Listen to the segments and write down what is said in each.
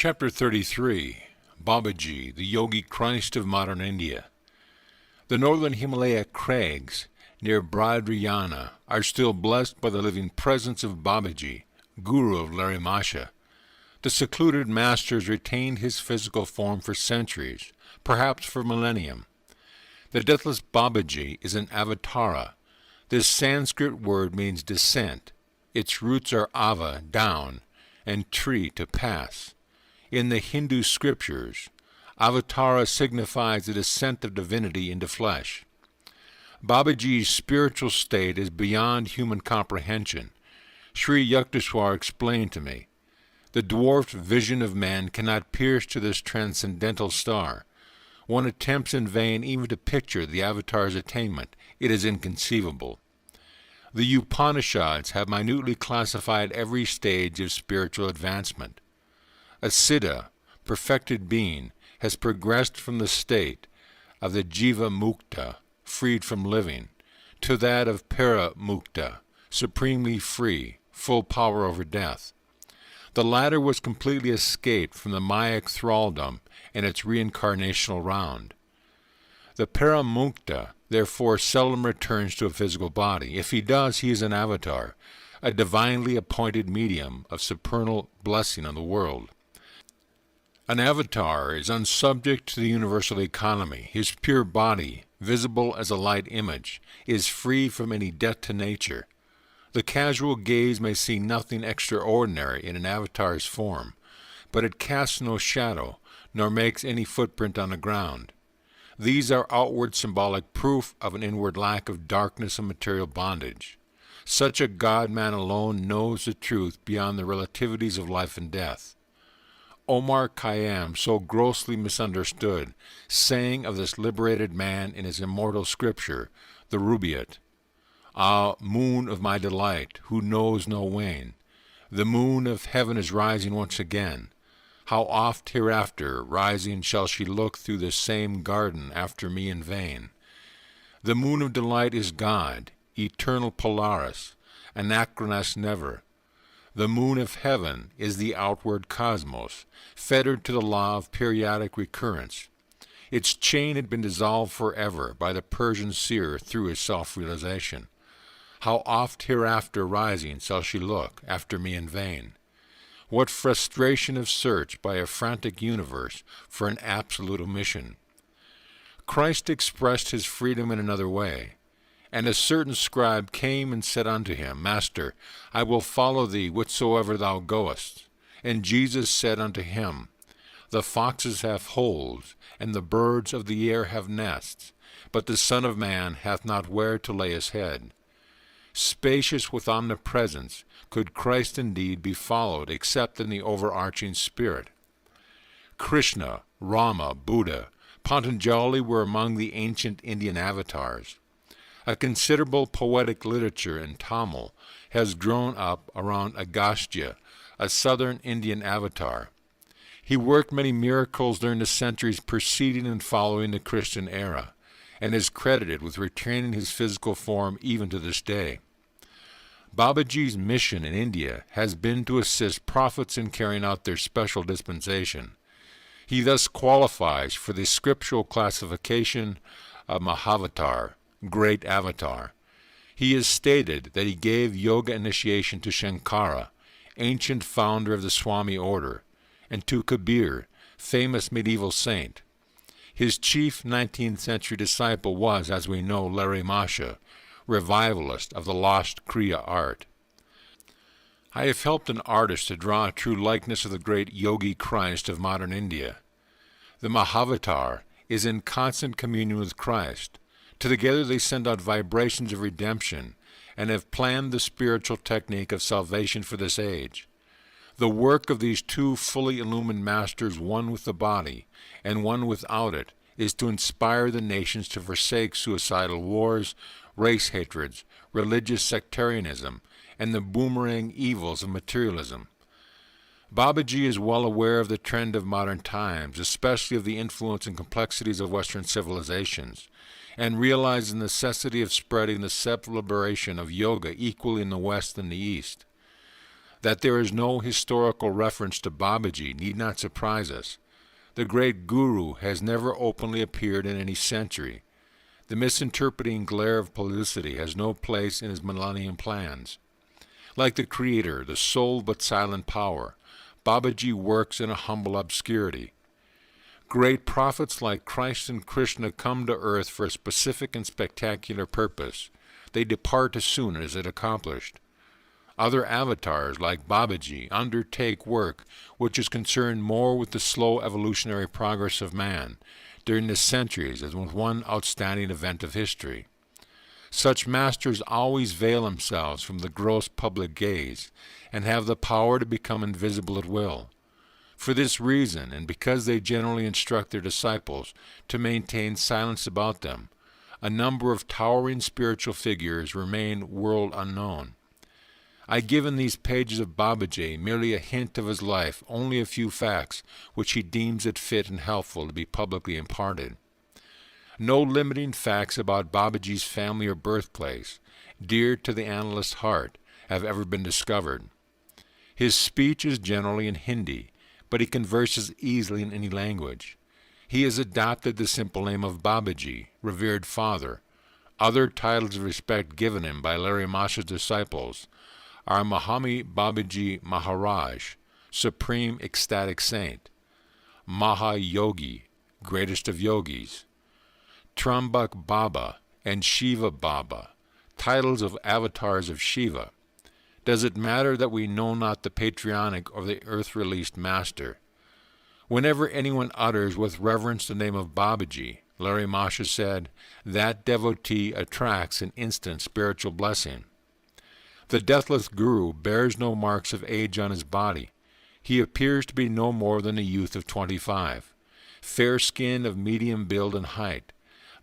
Chapter 33, Babaji, the Yogi Christ of Modern India. The northern Himalaya crags near Bhadriyana are still blessed by the living presence of Babaji, Guru of Larimasha. The secluded masters retained his physical form for centuries, perhaps for millennium. The deathless Babaji is an avatara. This Sanskrit word means descent. Its roots are ava, down, and tri, to pass. In the Hindu scriptures, avatara signifies the descent of divinity into flesh. Babaji's spiritual state is beyond human comprehension. Sri Yukteswar explained to me, the dwarfed vision of man cannot pierce to this transcendental star. One attempts in vain even to picture the avatar's attainment. It is inconceivable. The Upanishads have minutely classified every stage of spiritual advancement. A siddha, perfected being, has progressed from the state of the jiva mukta, freed from living, to that of para mukta, supremely free, full power over death. The latter was completely escaped from the Mayak thraldom and its reincarnational round. The paramukta, therefore, seldom returns to a physical body. If he does, he is an avatar, a divinely appointed medium of supernal blessing on the world. An avatar is unsubject to the universal economy. His pure body, visible as a light image, is free from any debt to nature. The casual gaze may see nothing extraordinary in an avatar's form, but it casts no shadow, nor makes any footprint on the ground. These are outward symbolic proof of an inward lack of darkness and material bondage. Such a God-man alone knows the truth beyond the relativities of life and death. Omar Khayyam, so grossly misunderstood, sang of this liberated man in his immortal scripture, the Rubaiyat. Ah, moon of my delight, who knows no wane, the moon of heaven is rising once again. How oft hereafter, rising, shall she look through the same garden after me in vain? The moon of delight is God, eternal Polaris, anachronous never. The moon of heaven is the outward cosmos, fettered to the law of periodic recurrence. Its chain had been dissolved forever by the Persian seer through his self-realization. How oft hereafter rising shall she look after me in vain? What frustration of search by a frantic universe for an absolute omission! Christ expressed his freedom in another way. And a certain scribe came and said unto him, Master, I will follow thee whithersoever thou goest. And Jesus said unto him, The foxes have holes, and the birds of the air have nests, but the Son of Man hath not where to lay his head. Spacious with omnipresence, could Christ indeed be followed except in the overarching spirit? Krishna, Rama, Buddha, Patanjali were among the ancient Indian avatars. A considerable poetic literature in Tamil has grown up around Agastya, a southern Indian avatar. He worked many miracles during the centuries preceding and following the Christian era, and is credited with retaining his physical form even to this day. Babaji's mission in India has been to assist prophets in carrying out their special dispensation. He thus qualifies for the scriptural classification of Mahavatar, great avatar. He has stated that he gave yoga initiation to Shankara, ancient founder of the Swami order, and to Kabir, famous medieval saint. His chief 19th century disciple was, as we know, Larimasha, revivalist of the lost Kriya art. I have helped an artist to draw a true likeness of the great Yogi Christ of modern India. The Mahavatar is in constant communion with Christ. Together they send out vibrations of redemption and have planned the spiritual technique of salvation for this age. The work of these two fully illumined masters, one with the body and one without it, is to inspire the nations to forsake suicidal wars, race hatreds, religious sectarianism, and the boomerang evils of materialism. Babaji is well aware of the trend of modern times, especially of the influence and complexities of Western civilizations, and realizes the necessity of spreading the self-liberation of yoga equally in the West and the East. That there is no historical reference to Babaji need not surprise us. The great guru has never openly appeared in any century. The misinterpreting glare of publicity has no place in his millennium plans. Like the Creator, the sole but silent power, Babaji works in a humble obscurity. Great prophets like Christ and Krishna come to earth for a specific and spectacular purpose. They depart as soon as it accomplished. Other avatars, like Babaji, undertake work which is concerned more with the slow evolutionary progress of man during the centuries than with one outstanding event of history. Such masters always veil themselves from the gross public gaze and have the power to become invisible at will. For this reason, and because they generally instruct their disciples to maintain silence about them, a number of towering spiritual figures remain world unknown. I give in these pages of Babaji merely a hint of his life, only a few facts which he deems it fit and helpful to be publicly imparted. No limiting facts about Babaji's family or birthplace, dear to the analyst's heart, have ever been discovered. His speech is generally in Hindi, but he converses easily in any language. He has adopted the simple name of Babaji, revered father. Other titles of respect given him by Larry Masha's disciples are Mahami Babaji Maharaj, Supreme Ecstatic Saint, Maha Yogi, Greatest of Yogis, Trambak Baba, and Shiva Baba, titles of avatars of Shiva. Does it matter that we know not the patronymic or the earth-released master? Whenever anyone utters with reverence the name of Babaji, Larry Masha said, that devotee attracts an instant spiritual blessing. The deathless guru bears no marks of age on his body. He appears to be no more than a youth of 25, fair-skinned, of medium build and height.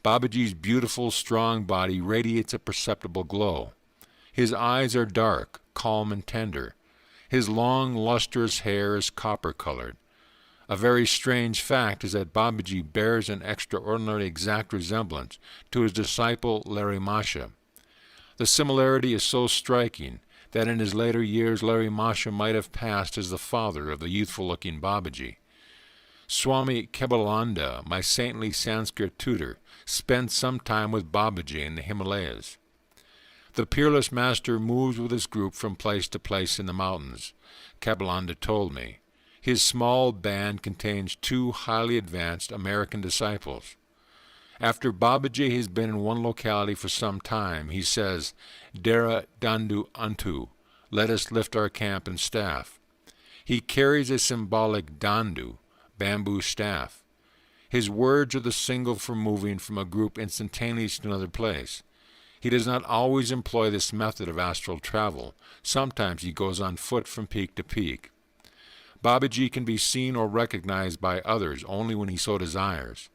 Babaji's beautiful, strong body radiates a perceptible glow. His eyes are dark, calm, and tender. His long, lustrous hair is copper-colored. A very strange fact is that Babaji bears an extraordinarily exact resemblance to his disciple Larry Masha. The similarity is so striking that in his later years Larry Masha might have passed as the father of the youthful-looking Babaji. Swami Kebalananda, my saintly Sanskrit tutor, spent some time with Babaji in the Himalayas. The peerless master moves with his group from place to place in the mountains, Kebalananda told me. His small band contains 2 highly advanced American disciples. After Babaji has been in one locality for some time, he says, Dera Dandu Antu, let us lift our camp and staff. He carries a symbolic dandu, bamboo staff. His words are the signal for moving from a group instantaneously to another place. He does not always employ this method of astral travel. Sometimes he goes on foot from peak to peak. Babaji can be seen or recognized by others only when he so desires.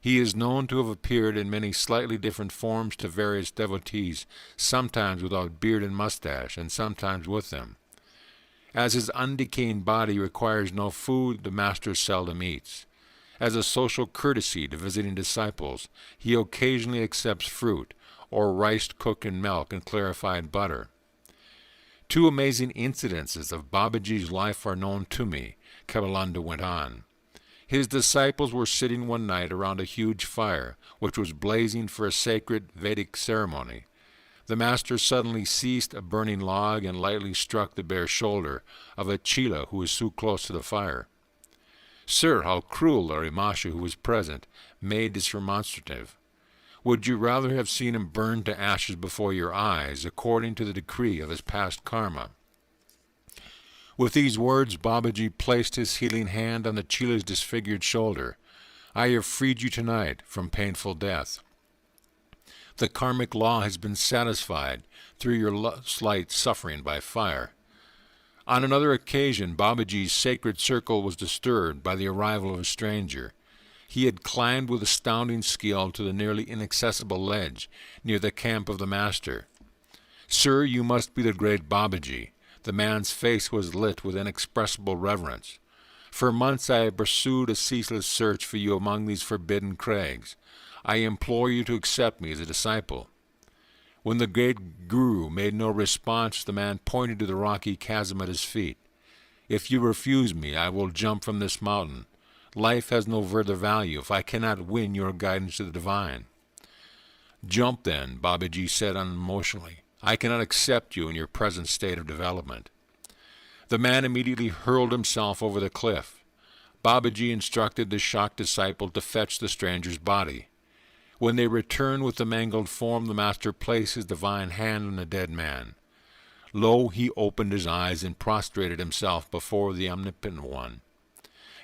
He is known to have appeared in many slightly different forms to various devotees, sometimes without beard and mustache, and sometimes with them. As his undecaying body requires no food, the master seldom eats. As a social courtesy to visiting disciples, he occasionally accepts fruit, or rice cooked in milk and clarified butter. 2 amazing incidences of Babaji's life are known to me, Kebalananda went on. His disciples were sitting one night around a huge fire, which was blazing for a sacred Vedic ceremony. The master suddenly seized a burning log and lightly struck the bare shoulder of a chela who was so close to the fire. Sir, how cruel, Larry Masha, who was present, made this remonstrative. Would you rather have seen him burned to ashes before your eyes, according to the decree of his past karma? With these words, Babaji placed his healing hand on the chela's disfigured shoulder. I have freed you tonight from painful death. The karmic law has been satisfied through your slight suffering by fire. On another occasion, Babaji's sacred circle was disturbed by the arrival of a stranger. He had climbed with astounding skill to the nearly inaccessible ledge near the camp of the master. Sir, you must be the great Babaji. The man's face was lit with inexpressible reverence. For months I have pursued a ceaseless search for you among these forbidden crags. I implore you to accept me as a disciple. When the great Guru made no response, the man pointed to the rocky chasm at his feet. "If you refuse me, I will jump from this mountain. Life has no further value if I cannot win your guidance to the divine." "Jump then," Babaji said unemotionally. "I cannot accept you in your present state of development." The man immediately hurled himself over the cliff. Babaji instructed the shocked disciple to fetch the stranger's body. When they returned with the mangled form, the master placed his divine hand on the dead man. Lo, he opened his eyes and prostrated himself before the omnipotent one.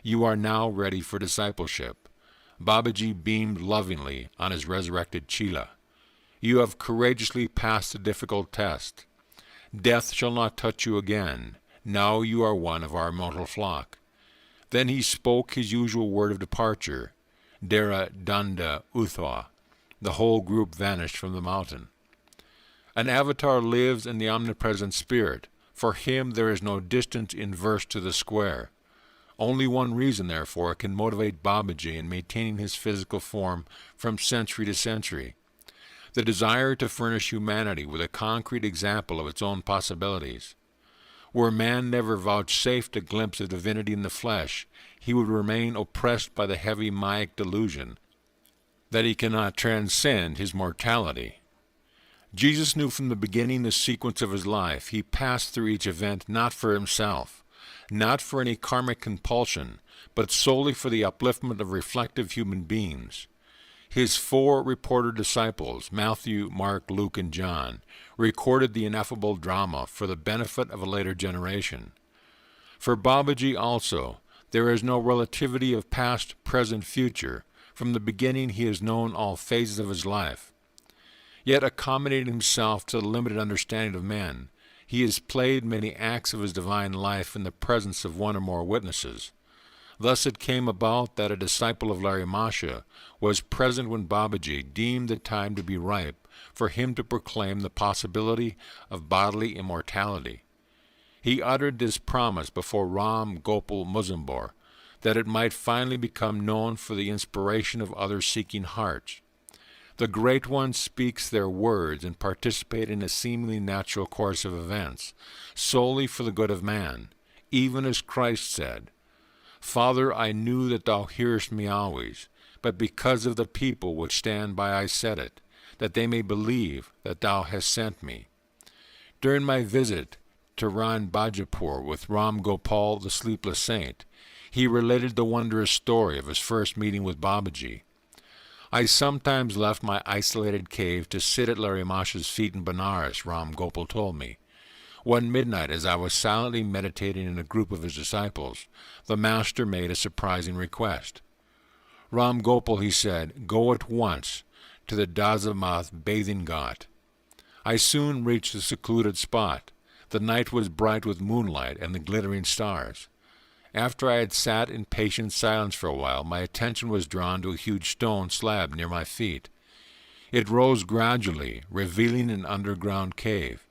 "You are now ready for discipleship." Babaji beamed lovingly on his resurrected Chela. "You have courageously passed the difficult test. Death shall not touch you again. Now you are one of our immortal flock." Then he spoke his usual word of departure, Dera Danda Uthwa. The whole group vanished from the mountain. An avatar lives in the omnipresent spirit. For him there is no distance inverse to the square. Only one reason, therefore, can motivate Babaji in maintaining his physical form from century to century: the desire to furnish humanity with a concrete example of its own possibilities. Were man never vouchsafed a glimpse of divinity in the flesh, he would remain oppressed by the heavy Mayic delusion that he cannot transcend his mortality. Jesus knew from the beginning the sequence of his life. He passed through each event not for himself, not for any karmic compulsion, but solely for the upliftment of reflective human beings. His 4 reporter disciples, Matthew, Mark, Luke, and John, recorded the ineffable drama for the benefit of a later generation. For Babaji also, there is no relativity of past, present, future. From the beginning he has known all phases of his life. Yet accommodating himself to the limited understanding of men, he has played many acts of his divine life in the presence of one or more witnesses. Thus it came about that a disciple of Larry Masha was present when Babaji deemed the time to be ripe for him to proclaim the possibility of bodily immortality. He uttered this promise before Ram Gopal Muzambor, that it might finally become known for the inspiration of other-seeking hearts. The Great One speaks their words and participates in a seemingly natural course of events, solely for the good of man, even as Christ said, "Father, I knew that thou hearest me always, but because of the people which stand by I said it, that they may believe that thou hast sent me." During my visit to Ran Bajapur with Ram Gopal, the sleepless saint, he related the wondrous story of his first meeting with Babaji. "I sometimes left my isolated cave to sit at Larry Masha's feet in Benares," Ram Gopal told me. "One midnight, as I was silently meditating in a group of his disciples, the master made a surprising request. 'Ram Gopal,' he said, 'go at once to the Dazamath bathing ghat.' I soon reached the secluded spot. The night was bright with moonlight and the glittering stars. After I had sat in patient silence for a while, my attention was drawn to a huge stone slab near my feet. It rose gradually, revealing an underground cave.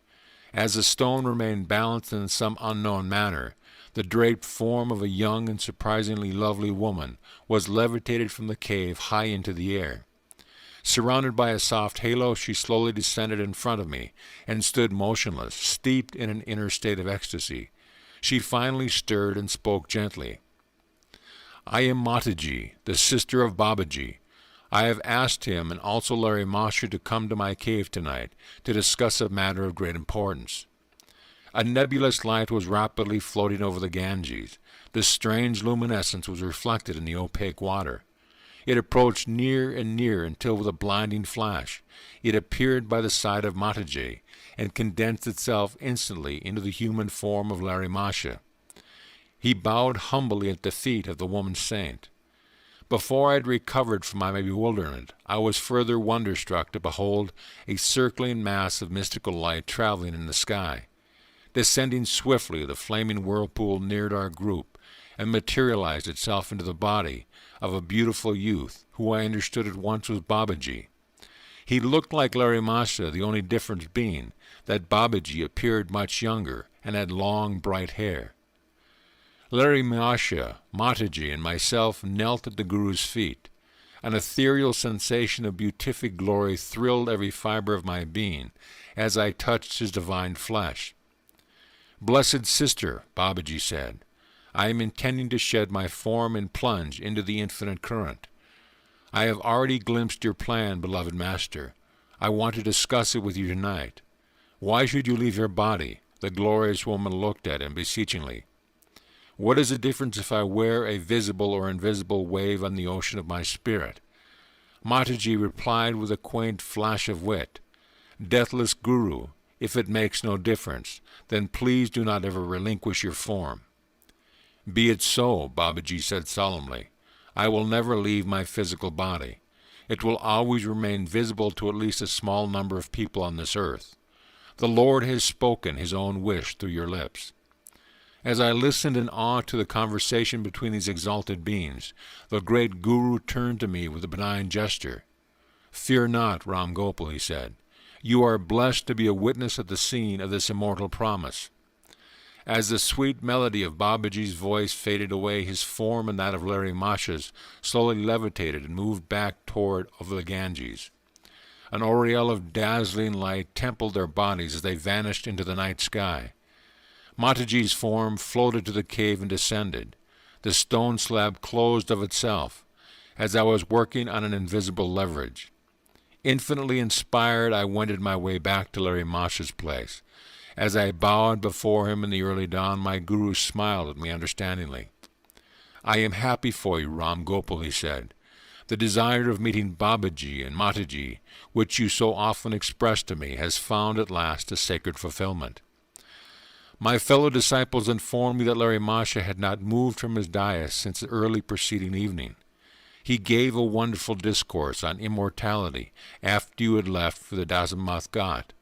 As the stone remained balanced in some unknown manner, the draped form of a young and surprisingly lovely woman was levitated from the cave high into the air. Surrounded by a soft halo, she slowly descended in front of me and stood motionless, steeped in an inner state of ecstasy. She finally stirred and spoke gently. 'I am Mataji, the sister of Babaji. I have asked him and also Larry Masha to come to my cave tonight to discuss a matter of great importance.' A nebulous light was rapidly floating over the Ganges. This strange luminescence was reflected in the opaque water. It approached near and near until, with a blinding flash, it appeared by the side of Mataji and condensed itself instantly into the human form of Larry Masha. He bowed humbly at the feet of the woman saint. Before I had recovered from my bewilderment, I was further wonderstruck to behold a circling mass of mystical light traveling in the sky. Descending swiftly, the flaming whirlpool neared our group and materialized itself into the body of a beautiful youth, who I understood at once was Babaji. He looked like Larry Masha, the only difference being that Babaji appeared much younger and had long, bright hair. Larry Masha, Mataji, and myself knelt at the Guru's feet. An ethereal sensation of beatific glory thrilled every fiber of my being as I touched his divine flesh. "Blessed sister," Babaji said, "I am intending to shed my form and plunge into the infinite current. I have already glimpsed your plan, beloved Master. I want to discuss it with you tonight. Why should you leave your body?" The glorious woman looked at him beseechingly. "What is the difference if I wear a visible or invisible wave on the ocean of my spirit?" Mataji replied with a quaint flash of wit, "Deathless Guru, if it makes no difference, then please do not ever relinquish your form." "Be it so," Babaji said solemnly. "I will never leave my physical body. It will always remain visible to at least a small number of people on this earth. The Lord has spoken his own wish through your lips." As I listened in awe to the conversation between these exalted beings, the great Guru turned to me with a benign gesture. "Fear not, Ram Gopal," he said. "You are blessed to be a witness at the scene of this immortal promise." As the sweet melody of Babaji's voice faded away, his form and that of Larry Masha's slowly levitated and moved back toward over the Ganges. An aureole of dazzling light templed their bodies as they vanished into the night sky. Mataji's form floated to the cave and descended. The stone slab closed of itself, as I was working on an invisible leverage. Infinitely inspired, I wended my way back to Larry Masha's place. As I bowed before him in the early dawn, my Guru smiled at me understandingly. "I am happy for you, Ram Gopal," he said. "The desire of meeting Babaji and Mataji, which you so often expressed to me, has found at last a sacred fulfillment." My fellow disciples informed me that Larry Masha had not moved from his dais since the early preceding evening. He gave a wonderful discourse on immortality after you had left for the Dazamath Ghat.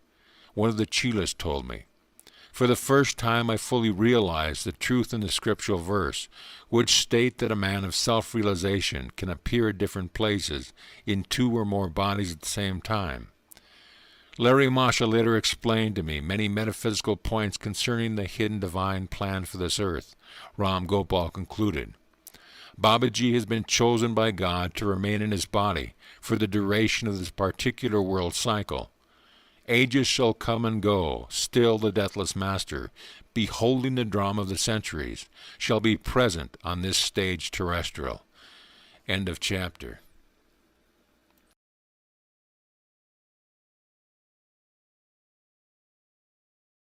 One of the chelas told me. For the first time I fully realized the truth in the scriptural verse, which state that a man of self-realization can appear at different places in 2 or more bodies at the same time. Larry Masha later explained to me many metaphysical points concerning the hidden divine plan for this earth. Ram Gopal concluded. Babaji has been chosen by God to remain in his body for the duration of this particular world cycle. Ages shall come and go, still the deathless Master, beholding the drama of the centuries, shall be present on this stage terrestrial. End of chapter.